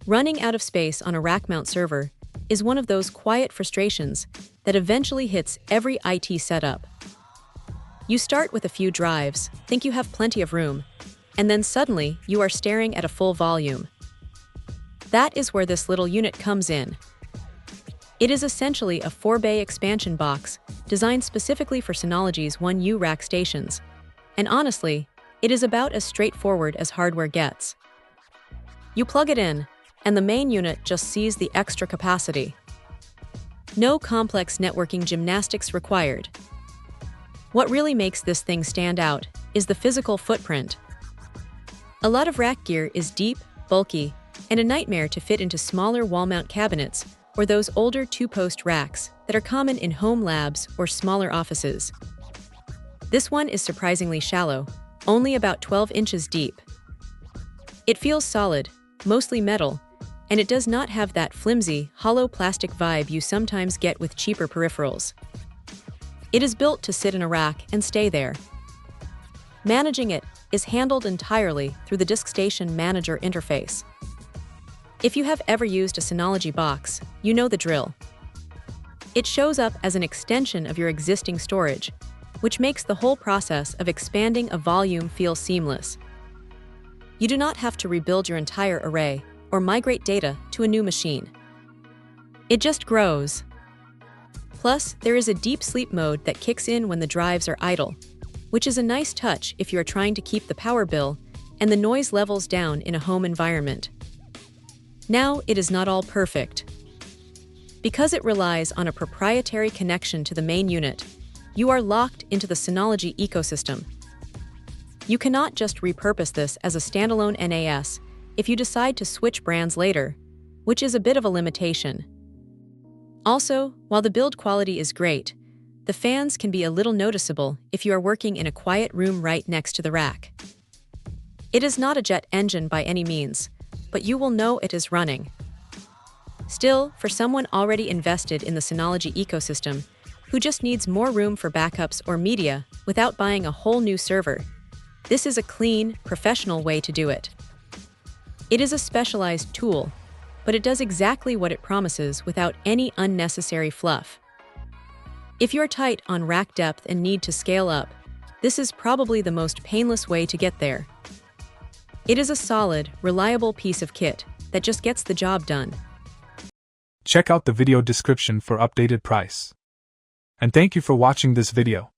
Running out of space on a rack mount server is one of those quiet frustrations that eventually hits every IT setup. You start with a few drives, think you have plenty of room, and then suddenly you are staring at a full volume. That is where this little unit comes in. It is essentially a 4-bay expansion box designed specifically for Synology's 1U rack stations, and honestly, it is about as straightforward as hardware gets. You plug it in, and the main unit just sees the extra capacity. No complex networking gymnastics required. What really makes this thing stand out is the physical footprint. A lot of rack gear is deep, bulky, and a nightmare to fit into smaller wall-mount cabinets or those older 2-post racks that are common in home labs or smaller offices. This one is surprisingly shallow, only about 12 inches deep. It feels solid, mostly metal, and it does not have that flimsy, hollow plastic vibe you sometimes get with cheaper peripherals. It is built to sit in a rack and stay there. Managing it is handled entirely through the DiskStation Manager interface. If you have ever used a Synology box, you know the drill. It shows up as an extension of your existing storage, which makes the whole process of expanding a volume feel seamless. You do not have to rebuild your entire array or migrate data to a new machine. It just grows. Plus, there is a deep sleep mode that kicks in when the drives are idle, which is a nice touch if you are trying to keep the power bill and the noise levels down in a home environment. Now, it is not all perfect. Because it relies on a proprietary connection to the main unit, you are locked into the Synology ecosystem. You cannot just repurpose this as a standalone NAS if you decide to switch brands later, which is a bit of a limitation. Also, while the build quality is great, the fans can be a little noticeable if you are working in a quiet room right next to the rack. It is not a jet engine by any means, but you will know it is running. Still, for someone already invested in the Synology ecosystem, who just needs more room for backups or media without buying a whole new server, this is a clean, professional way to do it. It is a specialized tool, but it does exactly what it promises without any unnecessary fluff. If you're tight on rack depth and need to scale up, this is probably the most painless way to get there. It is a solid, reliable piece of kit that just gets the job done. Check out the video description for updated price. And thank you for watching this video.